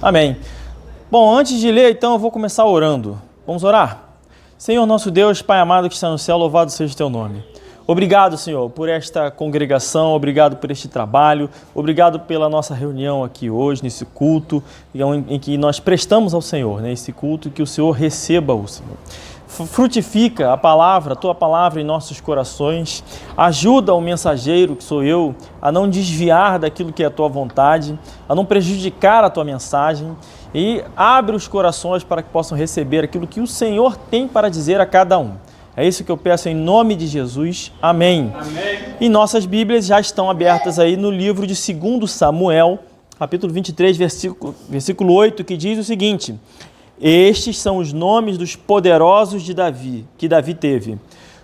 Amém. Bom, antes de ler, então, eu vou começar orando. Vamos orar? Senhor nosso Deus, Pai amado que está no céu, louvado seja o teu nome. Obrigado, Senhor, por esta congregação, obrigado por este trabalho, obrigado pela nossa reunião aqui hoje, nesse culto, em que nós prestamos ao Senhor, né? Esse culto, que o Senhor receba-o, Senhor. Frutifica a tua palavra em nossos corações, ajuda o mensageiro, que sou eu, a não desviar daquilo que é a tua vontade, a não prejudicar a tua mensagem e abre os corações para que possam receber aquilo que o Senhor tem para dizer a cada um. É isso que eu peço em nome de Jesus. Amém. Amém. E nossas Bíblias já estão abertas aí no livro de 2 Samuel, capítulo 23, versículo 8, que diz o seguinte: estes são os nomes dos poderosos de Davi, que Davi teve.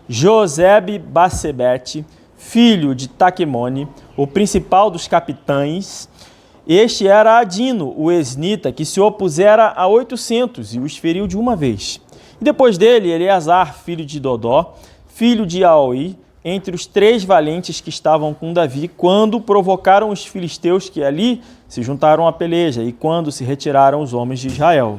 Josebe-Basebete, filho de Taquemone, o principal dos capitães. Este era Adino, o esnita, que se opusera a 800 e os feriu de uma vez. E depois dele, Eleazar, filho de Dodó, filho de Aoi, entre os 3 valentes que estavam com Davi, quando provocaram os filisteus que ali se juntaram à peleja e quando se retiraram os homens de Israel.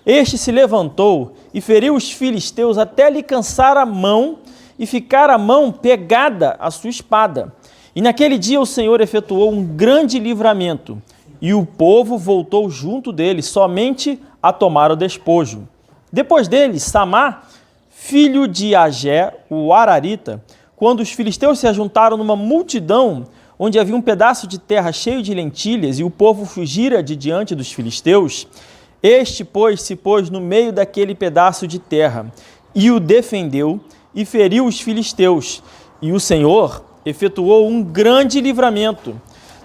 Este se levantou e feriu os filisteus até lhe cansar a mão e ficar a mão pegada à sua espada. E naquele dia o Senhor efetuou um grande livramento, e o povo voltou junto dele somente a tomar o despojo. Depois dele, Samá, filho de Agé, o Ararita, quando os filisteus se ajuntaram numa multidão, onde havia um pedaço de terra cheio de lentilhas, e o povo fugira de diante dos filisteus, este, pois, se pôs no meio daquele pedaço de terra, e o defendeu, e feriu os filisteus, e o Senhor efetuou um grande livramento.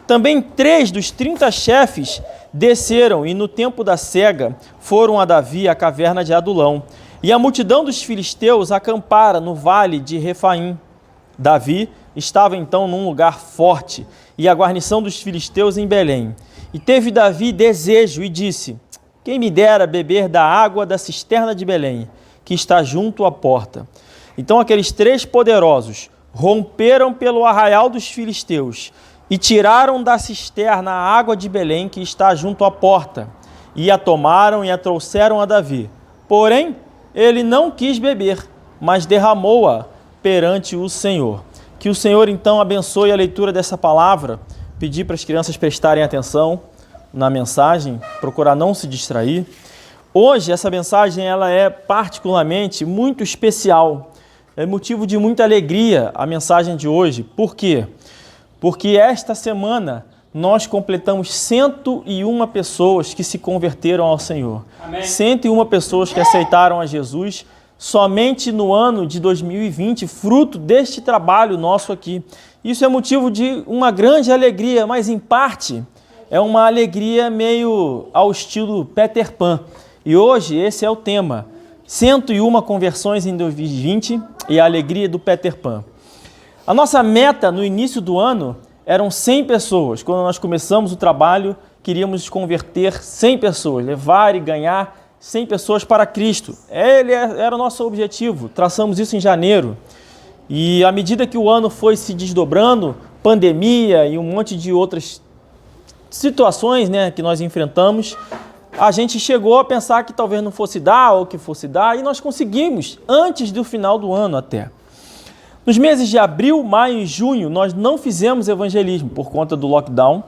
Também 3 dos 30 chefes desceram e no tempo da cega foram a Davi à caverna de Adulão. E a multidão dos filisteus acampara no vale de Refaim. Davi estava então num lugar forte e a guarnição dos filisteus em Belém. E teve Davi desejo e disse: quem me dera beber da água da cisterna de Belém, que está junto à porta. Então aqueles 3 poderosos romperam pelo arraial dos filisteus e tiraram da cisterna a água de Belém, que está junto à porta, e a tomaram e a trouxeram a Davi. Porém, ele não quis beber, mas derramou-a perante o Senhor. Que o Senhor, então, abençoe a leitura dessa palavra. Pedir para as crianças prestarem atenção na mensagem, procurar não se distrair. Hoje, essa mensagem ela é particularmente muito especial. É motivo de muita alegria a mensagem de hoje. Por quê? Porque esta semana nós completamos 101 pessoas que se converteram ao Senhor. Amém. 101 pessoas que aceitaram a Jesus somente no ano de 2020, fruto deste trabalho nosso aqui. Isso é motivo de uma grande alegria, mas em parte é uma alegria meio ao estilo Peter Pan. E hoje esse é o tema: 101 conversões em 2020 e a alegria do Peter Pan. A nossa meta no início do ano eram 100 pessoas. Quando nós começamos o trabalho, queríamos converter 100 pessoas, levar e ganhar 100 pessoas para Cristo. Ele era o nosso objetivo. Traçamos isso em janeiro. E à medida que o ano foi se desdobrando, pandemia e um monte de outras situações, né, que nós enfrentamos, a gente chegou a pensar que talvez não fosse dar ou que fosse dar, e nós conseguimos antes do final do ano até. Nos meses de abril, maio e junho, nós não fizemos evangelismo por conta do lockdown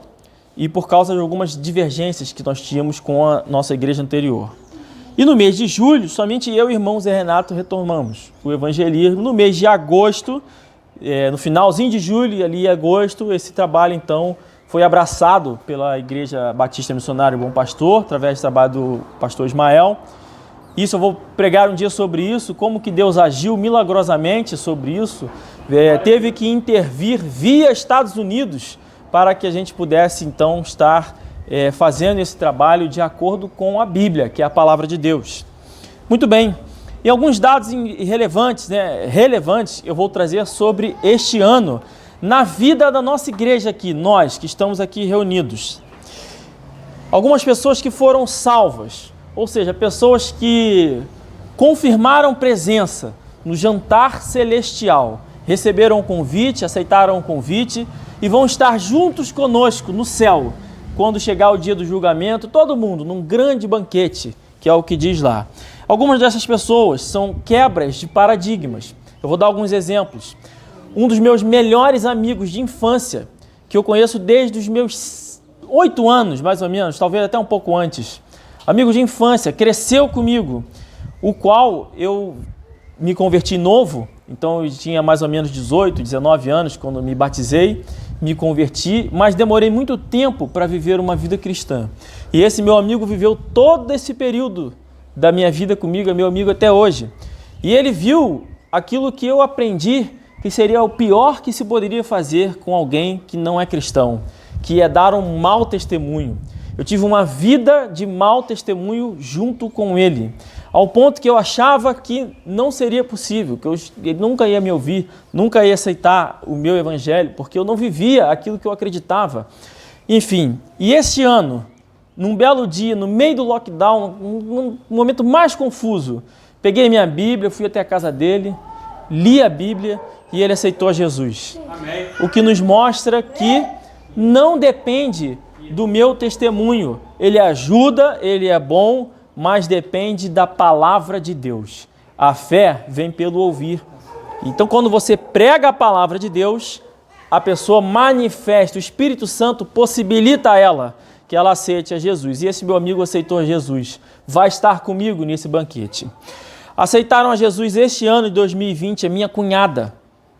e por causa de algumas divergências que nós tínhamos com a nossa igreja anterior. E no mês de julho, somente eu e o irmão Zé Renato retomamos o evangelismo. No mês de agosto, no finalzinho de julho e ali em agosto, esse trabalho então foi abraçado pela Igreja Batista Missionária Bom Pastor, através do trabalho do pastor Ismael. Isso eu vou pregar um dia sobre isso, como que Deus agiu milagrosamente sobre isso. Teve que intervir via Estados Unidos para que a gente pudesse então estar fazendo esse trabalho de acordo com a Bíblia, que é a palavra de Deus. Muito bem, e alguns dados relevantes eu vou trazer sobre este ano na vida da nossa igreja aqui, nós que estamos aqui reunidos. Algumas pessoas que foram salvas, ou seja, pessoas que confirmaram presença no jantar celestial, receberam o convite, aceitaram o convite e vão estar juntos conosco no céu, quando chegar o dia do julgamento, todo mundo num grande banquete, que é o que diz lá. Algumas dessas pessoas são quebras de paradigmas. Eu vou dar alguns exemplos. Um dos meus melhores amigos de infância, que eu conheço desde os meus 8 anos, mais ou menos, talvez até um pouco antes. Amigo de infância, cresceu comigo, o qual eu me converti novo, então eu tinha mais ou menos 18, 19 anos quando me batizei, me converti, mas demorei muito tempo para viver uma vida cristã. E esse meu amigo viveu todo esse período da minha vida comigo, é meu amigo até hoje. E ele viu aquilo que eu aprendi, que seria o pior que se poderia fazer com alguém que não é cristão, que é dar um mau testemunho. Eu tive uma vida de mau testemunho junto com ele, ao ponto que eu achava que não seria possível, que ele nunca ia me ouvir, nunca ia aceitar o meu evangelho, porque eu não vivia aquilo que eu acreditava. Enfim, e este ano, num belo dia, no meio do lockdown, num momento mais confuso, peguei minha Bíblia, fui até a casa dele, li a Bíblia e ele aceitou a Jesus. Amém. O que nos mostra que não depende do meu testemunho. Ele ajuda, ele é bom, mas depende da palavra de Deus. A fé vem pelo ouvir. Então, quando você prega a palavra de Deus, a pessoa manifesta, o Espírito Santo possibilita a ela que ela aceite a Jesus. E esse meu amigo aceitou a Jesus. Vai estar comigo nesse banquete. Aceitaram a Jesus este ano de 2020, a minha cunhada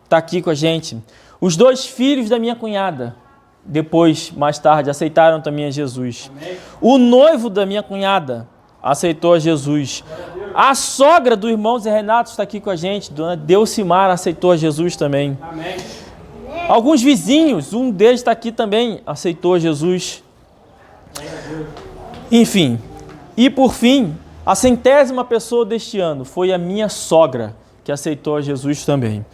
está aqui com a gente. Os 2 filhos da minha cunhada, depois, mais tarde, aceitaram também a Jesus. Amém. O noivo da minha cunhada aceitou a Jesus. A sogra do irmão Zé Renato está aqui com a gente, dona Delcimar aceitou a Jesus também. Amém. Alguns vizinhos, um deles está aqui também, aceitou a Jesus. Enfim, e por fim, a 100ª pessoa deste ano foi a minha sogra, que aceitou a Jesus também.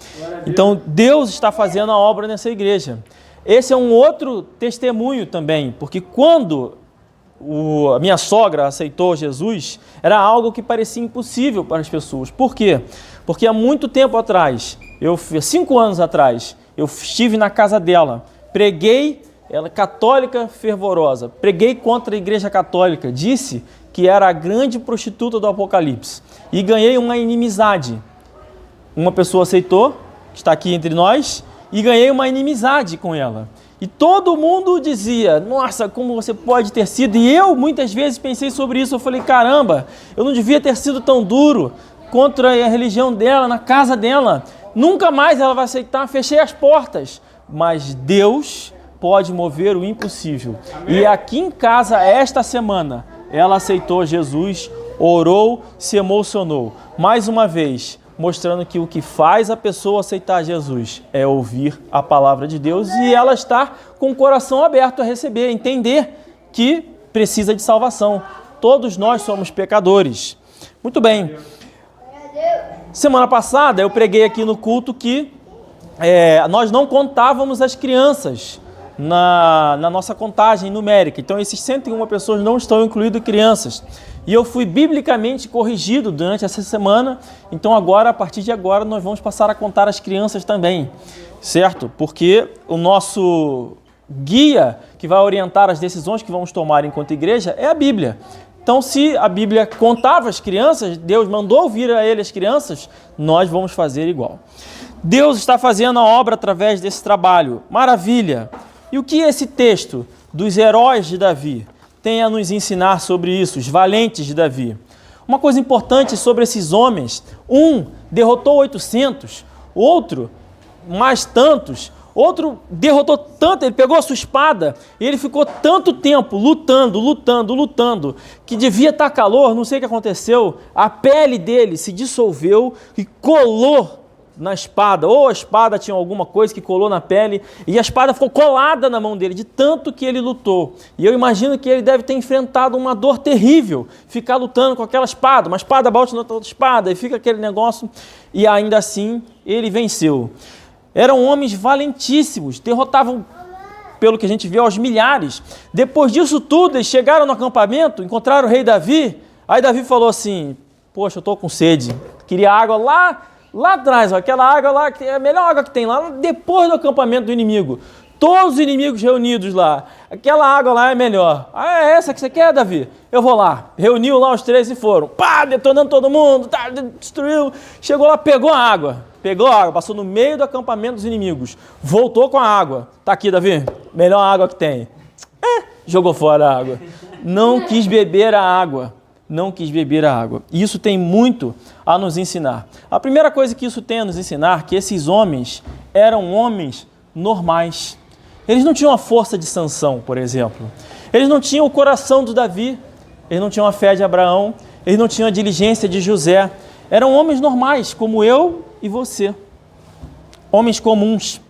Então, Deus está fazendo a obra nessa igreja. Esse é um outro testemunho também, porque quando a minha sogra aceitou Jesus, era algo que parecia impossível para as pessoas. Por quê? Porque há muito tempo atrás, 5 anos atrás, eu estive na casa dela, preguei, ela é católica fervorosa, preguei contra a igreja católica, disse que era a grande prostituta do Apocalipse e ganhei uma inimizade. Uma pessoa aceitou, está aqui entre nós, e ganhei uma inimizade com ela. E todo mundo dizia, nossa, como você pode ter sido? E eu muitas vezes pensei sobre isso, eu falei, caramba, eu não devia ter sido tão duro contra a religião dela, na casa dela. Nunca mais ela vai aceitar, fechei as portas. Mas Deus pode mover o impossível. Amém. E aqui em casa, esta semana, ela aceitou Jesus, orou, se emocionou. Mais uma vez, mostrando que o que faz a pessoa aceitar Jesus é ouvir a palavra de Deus e ela estar com o coração aberto a receber, entender que precisa de salvação. Todos nós somos pecadores. Muito bem. Semana passada eu preguei aqui no culto que nós não contávamos as crianças na nossa contagem numérica. Então esses 101 pessoas não estão incluídas crianças. E eu fui biblicamente corrigido durante essa semana, então agora, a partir de agora, nós vamos passar a contar as crianças também, certo? Porque o nosso guia que vai orientar as decisões que vamos tomar enquanto igreja é a Bíblia. Então, se a Bíblia contava as crianças, Deus mandou ouvir a ele as crianças, nós vamos fazer igual. Deus está fazendo a obra através desse trabalho. Maravilha! E o que esse texto dos heróis de Davi tem a nos ensinar sobre isso, os valentes de Davi? Uma coisa importante sobre esses homens: um derrotou 800, outro mais tantos, outro derrotou tanto, ele pegou a sua espada e ele ficou tanto tempo lutando, que devia estar calor, não sei o que aconteceu, a pele dele se dissolveu e colou na espada, ou a espada tinha alguma coisa que colou na pele, e a espada ficou colada na mão dele, de tanto que ele lutou. E eu imagino que ele deve ter enfrentado uma dor terrível, ficar lutando com aquela espada, uma espada bate na outra espada, e fica aquele negócio, e ainda assim ele venceu. Eram homens valentíssimos, derrotavam, pelo que a gente vê, aos milhares. Depois disso tudo, eles chegaram no acampamento, encontraram o rei Davi, aí Davi falou assim, poxa, eu estou com sede, queria água lá atrás, aquela água lá, que é a melhor água que tem lá, depois do acampamento do inimigo. Todos os inimigos reunidos lá. Aquela água lá é melhor. Ah, é essa que você quer, Davi? Eu vou lá. Reuniu lá os 3 e foram. Pá, detonando todo mundo. Tá, destruiu. Chegou lá, pegou a água. Pegou a água, passou no meio do acampamento dos inimigos. Voltou com a água. Tá aqui, Davi. Melhor água que tem. Jogou fora a água. Não quis beber a água. Não quis beber a água. E isso tem muito a nos ensinar. A primeira coisa que isso tem a nos ensinar é que esses homens eram homens normais. Eles não tinham a força de Sansão, por exemplo. Eles não tinham o coração de Davi. Eles não tinham a fé de Abraão. Eles não tinham a diligência de José. Eram homens normais, como eu e você. Homens comuns.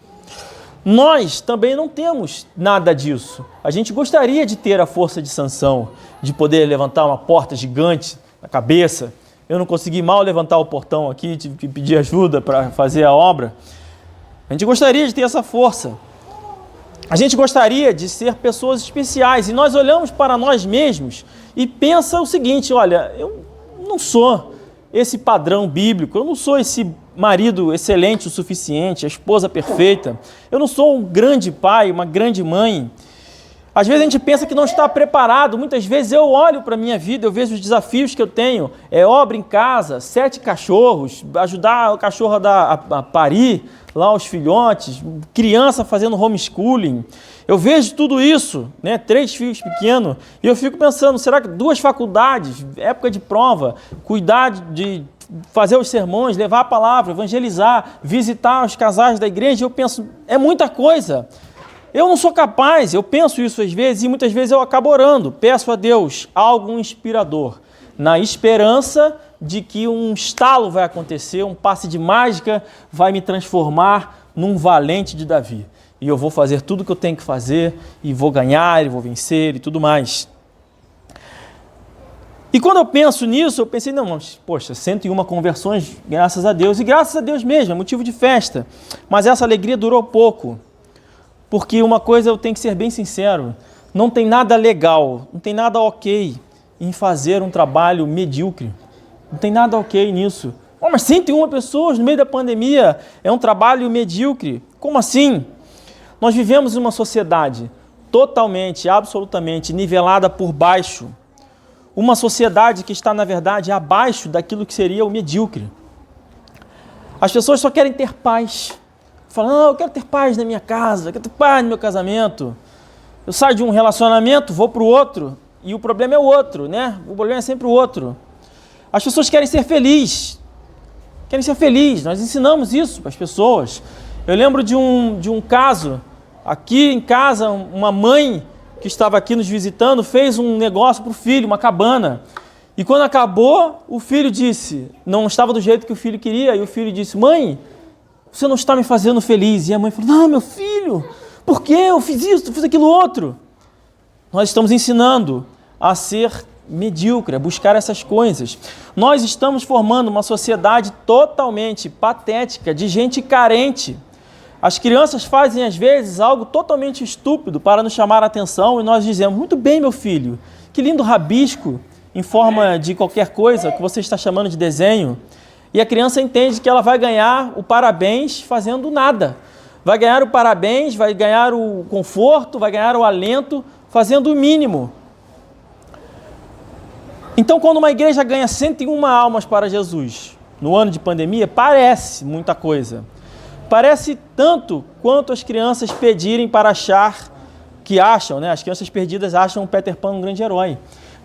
Nós também não temos nada disso. A gente gostaria de ter a força de Sansão, de poder levantar uma porta gigante na cabeça. Eu não consegui mal levantar o portão aqui, tive que pedir ajuda para fazer a obra. A gente gostaria de ter essa força. A gente gostaria de ser pessoas especiais. E nós olhamos para nós mesmos e pensa o seguinte, olha, eu não sou esse padrão bíblico, eu não sou esse marido excelente o suficiente, a esposa perfeita, eu não sou um grande pai, uma grande mãe. Às vezes a gente pensa que não está preparado, muitas vezes eu olho para a minha vida, eu vejo os desafios que eu tenho, obra em casa, 7 cachorros, ajudar o cachorro a parir lá os filhotes, criança fazendo homeschooling, eu vejo tudo isso, 3 filhos pequenos, e eu fico pensando, será que 2 faculdades, época de prova, cuidar de fazer os sermões, levar a palavra, evangelizar, visitar os casais da igreja, eu penso, é muita coisa. Eu não sou capaz, eu penso isso às vezes e muitas vezes eu acabo orando, peço a Deus algo inspirador, na esperança de que um estalo vai acontecer, um passe de mágica vai me transformar num valente de Davi. E eu vou fazer tudo o que eu tenho que fazer, e vou ganhar, e vou vencer, e tudo mais. E quando eu penso nisso, eu pensei, não, mas, poxa, 101 conversões, graças a Deus, e graças a Deus mesmo, é motivo de festa. Mas essa alegria durou pouco. Porque uma coisa eu tenho que ser bem sincero, não tem nada legal, não tem nada ok em fazer um trabalho medíocre. Não tem nada ok nisso. Mas 101 pessoas no meio da pandemia é um trabalho medíocre. Como assim? Nós vivemos em uma sociedade totalmente, absolutamente nivelada por baixo. Uma sociedade que está, na verdade, abaixo daquilo que seria o medíocre. As pessoas só querem ter paz. Falam, não, eu quero ter paz na minha casa, eu quero ter paz no meu casamento. Eu saio de um relacionamento, vou para o outro, e o problema é o outro, O problema é sempre o outro. As pessoas querem ser felizes. Querem ser felizes. Nós ensinamos isso para as pessoas. Eu lembro de um caso, aqui em casa, uma mãe que estava aqui nos visitando, fez um negócio para o filho, uma cabana. E quando acabou, o filho disse, não estava do jeito que o filho queria, e o filho disse, mãe, você não está me fazendo feliz. E a mãe falou, não, meu filho, por quê? Eu fiz isso, eu fiz aquilo outro. Nós estamos ensinando a ser medíocre, a buscar essas coisas. Nós estamos formando uma sociedade totalmente patética, de gente carente. As crianças fazem, às vezes, algo totalmente estúpido para nos chamar a atenção e nós dizemos, muito bem, meu filho, que lindo rabisco em forma de qualquer coisa que você está chamando de desenho. E a criança entende que ela vai ganhar o parabéns fazendo nada. Vai ganhar o parabéns, vai ganhar o conforto, vai ganhar o alento fazendo o mínimo. Então, quando uma igreja ganha 101 almas para Jesus no ano de pandemia, parece muita coisa. Parece tanto quanto as crianças pedirem para achar, que acham, As crianças perdidas acham o Peter Pan um grande herói.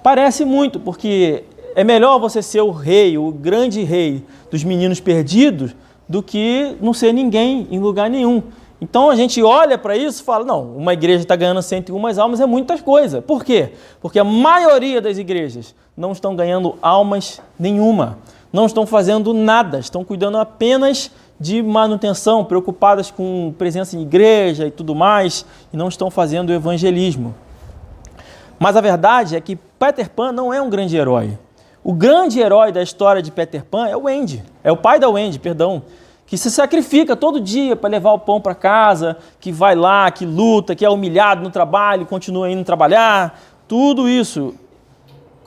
Parece muito, porque é melhor você ser o rei, o grande rei dos meninos perdidos, do que não ser ninguém em lugar nenhum. Então a gente olha para isso e fala, não, uma igreja está ganhando 101 almas é muita coisa. Por quê? Porque a maioria das igrejas não estão ganhando almas nenhuma, não estão fazendo nada, estão cuidando apenas de manutenção, preocupadas com presença em igreja e tudo mais, e não estão fazendo evangelismo. Mas a verdade é que Peter Pan não é um grande herói. O grande herói da história de Peter Pan é o Andy, é o pai da Wendy, que se sacrifica todo dia para levar o pão para casa, que vai lá, que luta, que é humilhado no trabalho, continua indo trabalhar, tudo isso.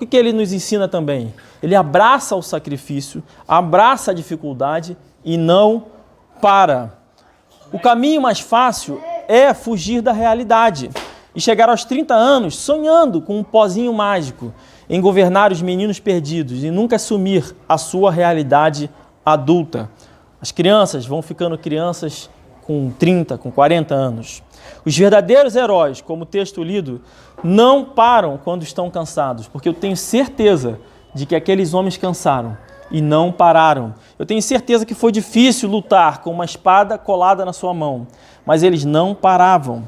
O que ele nos ensina também? Ele abraça o sacrifício, abraça a dificuldade e não para. O caminho mais fácil é fugir da realidade e chegar aos 30 anos sonhando com um pozinho mágico em governar os meninos perdidos e nunca assumir a sua realidade adulta. As crianças vão ficando crianças com 30, com 40 anos. Os verdadeiros heróis, como o texto lido, não param quando estão cansados, porque eu tenho certeza de que aqueles homens cansaram e não pararam. Eu tenho certeza que foi difícil lutar com uma espada colada na sua mão, mas eles não paravam.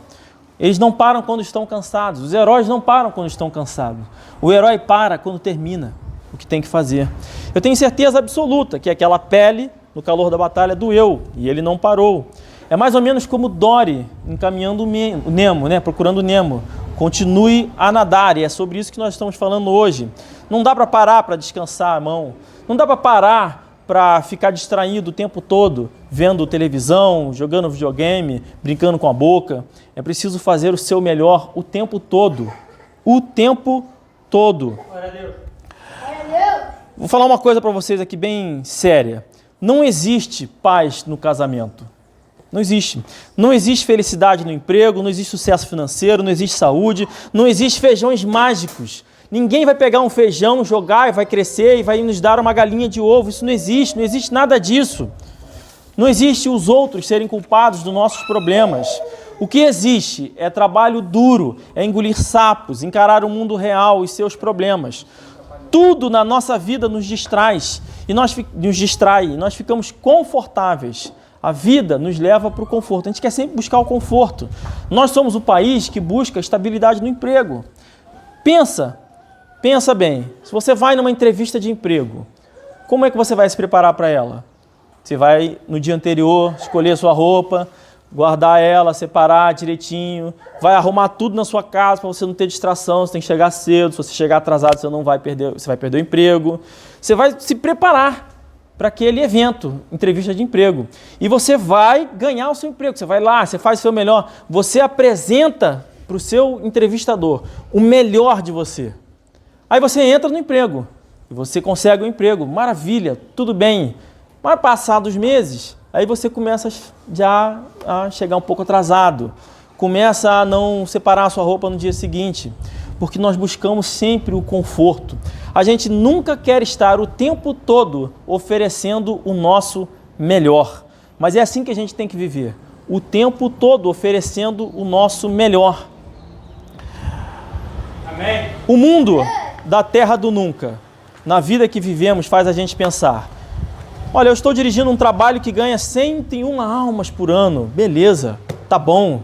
Eles não param quando estão cansados. Os heróis não param quando estão cansados. O herói para quando termina o que tem que fazer. Eu tenho certeza absoluta que aquela pele, no calor da batalha, doeu e ele não parou. É mais ou menos como Dory encaminhando o Nemo, procurando o Nemo. Continue a nadar, e é sobre isso que nós estamos falando hoje. Não dá para parar para descansar a mão. Não dá para parar para ficar distraído o tempo todo, vendo televisão, jogando videogame, brincando com a boca. É preciso fazer o seu melhor o tempo todo. O tempo todo. Glória a Deus. Vou falar uma coisa para vocês aqui bem séria. Não existe paz no casamento. Não existe. Não existe felicidade no emprego, não existe sucesso financeiro, não existe saúde, não existe feijões mágicos. Ninguém vai pegar um feijão, jogar e vai crescer e vai nos dar uma galinha de ovo. Isso não existe nada disso. Não existe os outros serem culpados dos nossos problemas. O que existe é trabalho duro, é engolir sapos, encarar o mundo real e seus problemas. Tudo na nossa vida nos distrai e nós ficamos confortáveis. A vida nos leva para o conforto. A gente quer sempre buscar o conforto. Nós somos o país que busca estabilidade no emprego. Pensa bem. Se você vai numa entrevista de emprego, como é que você vai se preparar para ela? Você vai no dia anterior escolher a sua roupa, guardar ela, separar direitinho, vai arrumar tudo na sua casa para você não ter distração, você tem que chegar cedo, se você chegar atrasado você vai perder o emprego. Você vai se preparar para aquele evento, entrevista de emprego. E você vai ganhar o seu emprego. Você vai lá, você faz o seu melhor. Você apresenta para o seu entrevistador o melhor de você. Aí você entra no emprego. E você consegue o emprego. Maravilha, tudo bem. Mas passados meses, aí você começa já a chegar um pouco atrasado. Começa a não separar a sua roupa no dia seguinte. Porque nós buscamos sempre o conforto. A gente nunca quer estar o tempo todo oferecendo o nosso melhor. Mas é assim que a gente tem que viver. O tempo todo oferecendo o nosso melhor. Amém. O mundo da terra do nunca, na vida que vivemos, faz a gente pensar. Olha, eu estou dirigindo um trabalho que ganha 101 almas por ano. Beleza, tá bom.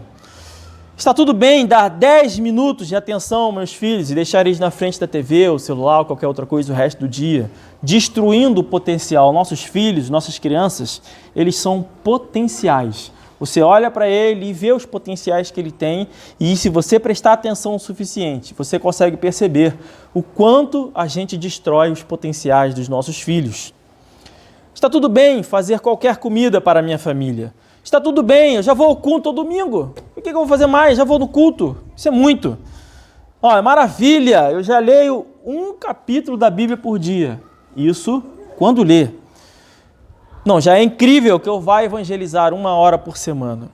Está tudo bem dar 10 minutos de atenção aos meus filhos e deixar eles na frente da TV, o celular ou qualquer outra coisa o resto do dia, destruindo o potencial. Nossos filhos, nossas crianças, eles são potenciais. Você olha para ele e vê os potenciais que ele tem e se você prestar atenção o suficiente, você consegue perceber o quanto a gente destrói os potenciais dos nossos filhos. Está tudo bem fazer qualquer comida para a minha família. Está tudo bem, eu já vou ao culto todo domingo. O que eu vou fazer mais? Já vou no culto. Isso é muito. É maravilha, eu já leio um capítulo da Bíblia por dia. Isso quando lê. Não, já é incrível que eu vá evangelizar 1 hora por semana.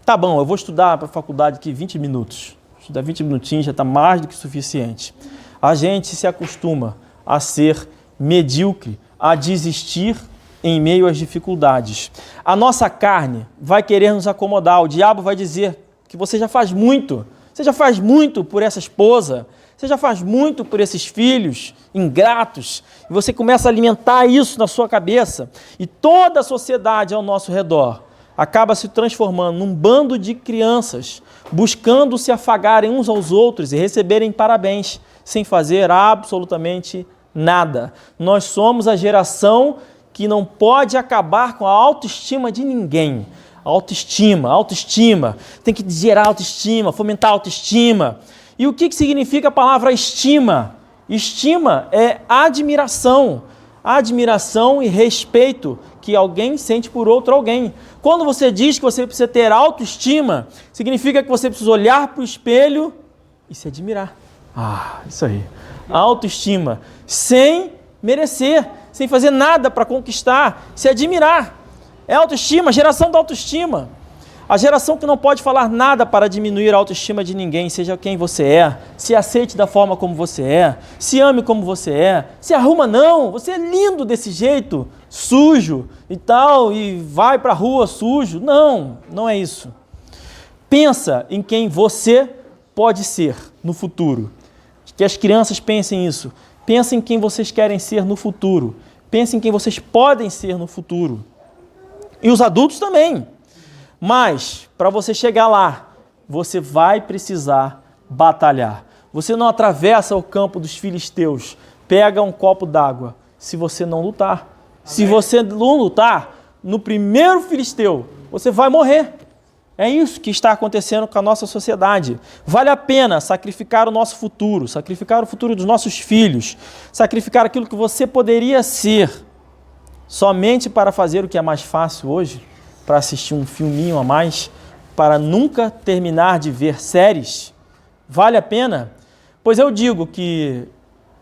Tá bom, eu vou estudar para a faculdade aqui 20 minutos. Estudar 20 minutinhos já está mais do que suficiente. A gente se acostuma a ser medíocre, a desistir em meio às dificuldades. A nossa carne vai querer nos acomodar. O diabo vai dizer que você já faz muito. Você já faz muito por essa esposa. Você já faz muito por esses filhos ingratos. E você começa a alimentar isso na sua cabeça. E toda a sociedade ao nosso redor acaba se transformando num bando de crianças buscando se afagarem uns aos outros e receberem parabéns sem fazer absolutamente nada. Nós somos a geração que não pode acabar com a autoestima de ninguém. Autoestima. Tem que gerar autoestima, fomentar autoestima. E o que significa a palavra estima? Estima é admiração. Admiração e respeito que alguém sente por outro alguém. Quando você diz que você precisa ter autoestima, significa que você precisa olhar para o espelho e se admirar. Isso aí. Autoestima. Sem merecer, sem fazer nada para conquistar, se admirar. É autoestima, geração da autoestima. A geração que não pode falar nada para diminuir a autoestima de ninguém, seja quem você é, se aceite da forma como você é, se ame como você é, se arruma não, você é lindo desse jeito, sujo e tal, e vai para a rua sujo. Não, não é isso. Pensa em quem você pode ser no futuro. Que as crianças pensem isso. Pensem em quem vocês querem ser no futuro. Pensem em quem vocês podem ser no futuro. E os adultos também. Mas, para você chegar lá, você vai precisar batalhar. Você não atravessa o campo dos filisteus, pega um copo d'água, se você não lutar. Se você não lutar, no primeiro filisteu, você vai morrer. É isso que está acontecendo com a nossa sociedade. Vale a pena sacrificar o nosso futuro, sacrificar o futuro dos nossos filhos, sacrificar aquilo que você poderia ser, somente para fazer o que é mais fácil hoje? Para assistir um filminho a mais, para nunca terminar de ver séries? Vale a pena? Pois eu digo que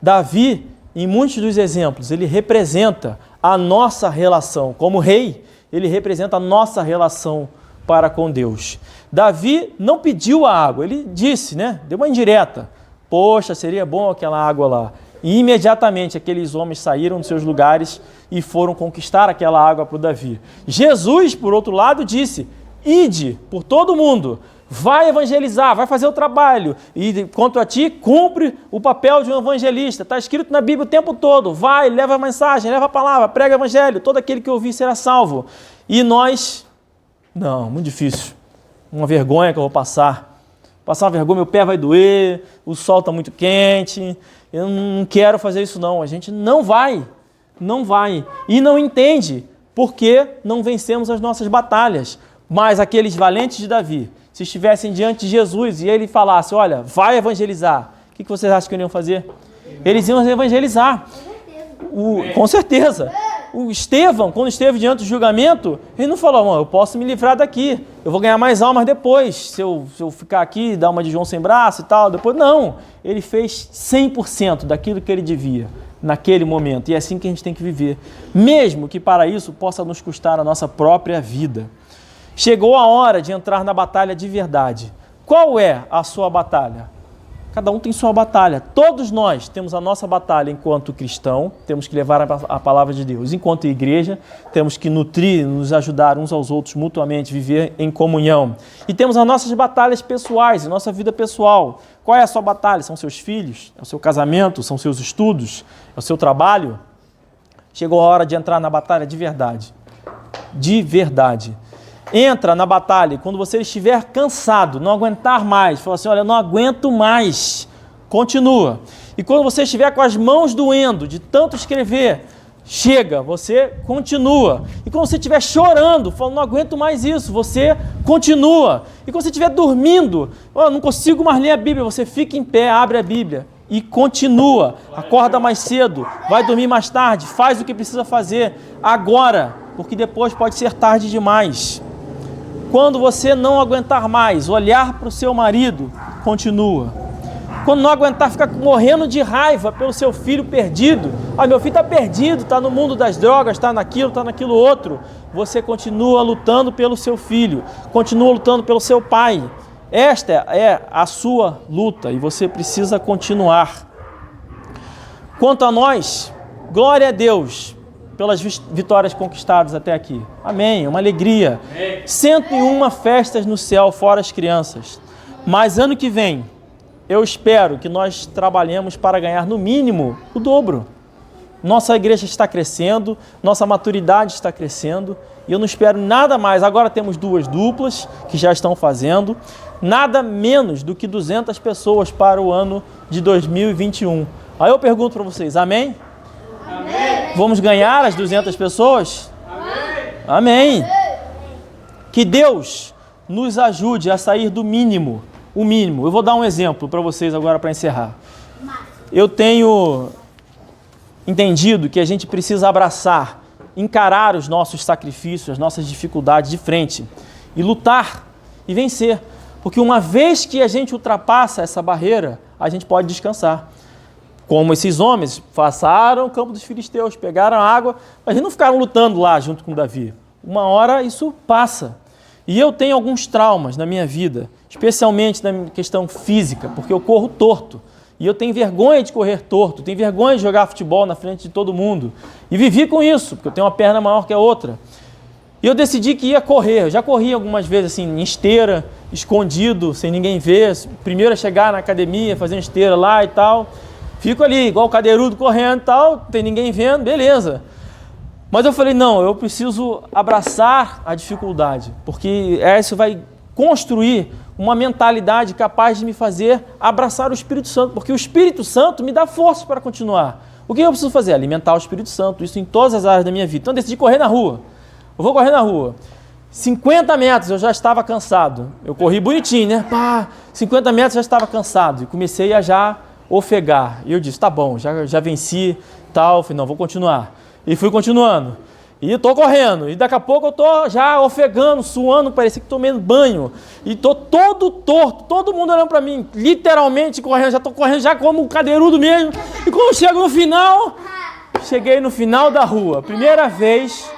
Davi, em muitos dos exemplos, ele representa a nossa relação. Como rei, ele representa a nossa relação para com Deus. Davi não pediu a água, ele disse, né? Deu uma indireta. Poxa, seria bom aquela água lá. E imediatamente aqueles homens saíram dos seus lugares e foram conquistar aquela água para o Davi. Jesus, por outro lado, disse: ide por todo mundo, vai evangelizar, vai fazer o trabalho. E quanto a ti, cumpre o papel de um evangelista. Está escrito na Bíblia o tempo todo. Vai, leva a mensagem, leva a palavra, prega o evangelho. Todo aquele que ouvir será salvo. E nós, não, muito difícil. Uma vergonha que eu vou passar. Passar uma vergonha, meu pé vai doer, o sol está muito quente. Eu não quero fazer isso não. A gente não vai. E não entende porque não vencemos as nossas batalhas. Mas aqueles valentes de Davi, se estivessem diante de Jesus e ele falasse: olha, vai evangelizar, o que vocês acham que eles iam fazer? Eles iam evangelizar. Com certeza. O Estevão, quando esteve diante do julgamento, ele não falou: eu posso me livrar daqui, eu vou ganhar mais almas depois, se eu ficar aqui e dar uma de João sem braço e tal, depois. Não, ele fez 100% daquilo que ele devia naquele momento, e é assim que a gente tem que viver, mesmo que para isso possa nos custar a nossa própria vida. Chegou a hora de entrar na batalha de verdade. Qual é a sua batalha? Cada um tem sua batalha. Todos nós temos a nossa batalha enquanto cristão, temos que levar a palavra de Deus. Enquanto igreja, temos que nutrir, nos ajudar uns aos outros mutuamente, viver em comunhão. E temos as nossas batalhas pessoais, a nossa vida pessoal. Qual é a sua batalha? São seus filhos? É o seu casamento? São seus estudos? É o seu trabalho? Chegou a hora de entrar na batalha de verdade. De verdade. Entra na batalha quando você estiver cansado, não aguentar mais. Fala assim: olha, eu não aguento mais. Continua. E quando você estiver com as mãos doendo de tanto escrever, chega, você continua. E quando você estiver chorando, falando: não aguento mais isso, você continua. E quando você estiver dormindo, não consigo mais ler a Bíblia, você fica em pé, abre a Bíblia e continua. Acorda mais cedo, vai dormir mais tarde, faz o que precisa fazer agora, porque depois pode ser tarde demais. Quando você não aguentar mais olhar para o seu marido, continua. Quando não aguentar ficar morrendo de raiva pelo seu filho perdido, meu filho está perdido, está no mundo das drogas, está naquilo outro, você continua lutando pelo seu filho, continua lutando pelo seu pai. Esta é a sua luta e você precisa continuar. Quanto a nós, glória a Deus pelas vitórias conquistadas até aqui. Amém, uma alegria. 101 festas no céu, fora as crianças. Mas ano que vem, eu espero que nós trabalhemos para ganhar no mínimo o dobro. Nossa igreja está crescendo, nossa maturidade está crescendo, e eu não espero nada mais. Agora temos 2 duplas que já estão fazendo, nada menos do que 200 pessoas para o ano de 2021. Aí eu pergunto para vocês: amém? Amém. Vamos ganhar as 200 pessoas? Amém. Amém. Que Deus nos ajude a sair do mínimo, o mínimo. Eu vou dar um exemplo para vocês agora para encerrar. Eu tenho entendido que a gente precisa abraçar, encarar os nossos sacrifícios, as nossas dificuldades de frente e lutar e vencer. Porque uma vez que a gente ultrapassa essa barreira, a gente pode descansar. Como esses homens passaram o campo dos filisteus, pegaram a água, mas eles não ficaram lutando lá junto com Davi. Uma hora isso passa. E eu tenho alguns traumas na minha vida, especialmente na questão física, porque eu corro torto. E eu tenho vergonha de correr torto, tenho vergonha de jogar futebol na frente de todo mundo. E vivi com isso, porque eu tenho uma perna maior que a outra. E eu decidi que ia correr. Eu já corri algumas vezes assim, em esteira, escondido, sem ninguém ver. Primeiro a chegar na academia, fazendo esteira lá e tal. Fico ali, igual o cadeirudo correndo e tal, não tem ninguém vendo, beleza. Mas eu falei, não, eu preciso abraçar a dificuldade, porque isso vai construir uma mentalidade capaz de me fazer abraçar o Espírito Santo, porque o Espírito Santo me dá força para continuar. O que eu preciso fazer? Alimentar o Espírito Santo, isso em todas as áreas da minha vida. Então eu decidi correr na rua. Eu vou correr na rua. 50 metros eu já estava cansado. Eu corri bonitinho, né? 50 metros já estava cansado e comecei a já ofegar. E eu disse, tá bom, já venci, tal. Falei, não, vou continuar. E fui continuando. E estou correndo. E daqui a pouco eu estou já ofegando, suando, parecia que estou tomando banho. E estou todo torto, todo mundo olhando para mim, literalmente correndo. Já estou correndo já como um cadeirudo mesmo. E quando eu chego no final, cheguei no final da rua. Primeira vez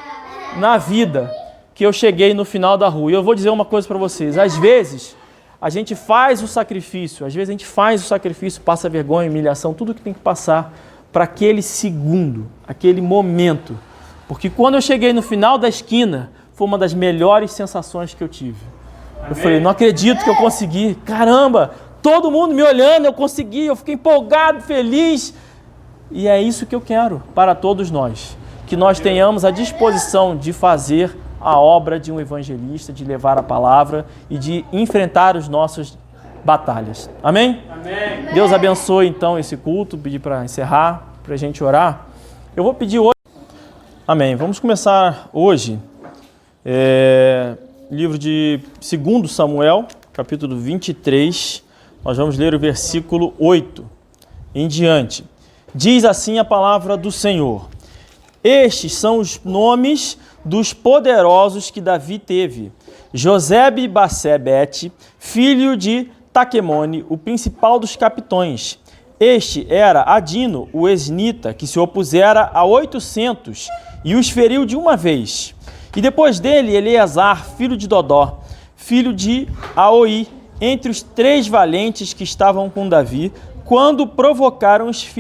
na vida que eu cheguei no final da rua. E eu vou dizer uma coisa para vocês. Às vezes, a gente faz o sacrifício. Passa vergonha, humilhação, tudo que tem que passar para aquele segundo, aquele momento. Porque quando eu cheguei no final da esquina, foi uma das melhores sensações que eu tive. Amém. Eu falei, não acredito que eu consegui. Caramba, todo mundo me olhando, eu consegui, eu fiquei empolgado, feliz. E é isso que eu quero para todos nós. Que nós tenhamos a disposição de fazer a obra de um evangelista, de levar a palavra e de enfrentar as nossas batalhas. Amém? Amém. Deus abençoe então esse culto, pedir para encerrar, para a gente orar. Eu vou pedir hoje. Amém. Vamos começar hoje, livro de 2 Samuel, capítulo 23. Nós vamos ler o versículo 8 em diante. Diz assim a palavra do Senhor. Estes são os nomes dos poderosos que Davi teve. Josebe-Basebete, filho de Taquemone, o principal dos capitões. Este era Adino, o esnita, que se opusera a 800 e os feriu de uma vez. E depois dele, Eleazar, filho de Dodó, filho de Aoi, entre os 3 valentes que estavam com Davi, quando provocaram os filhos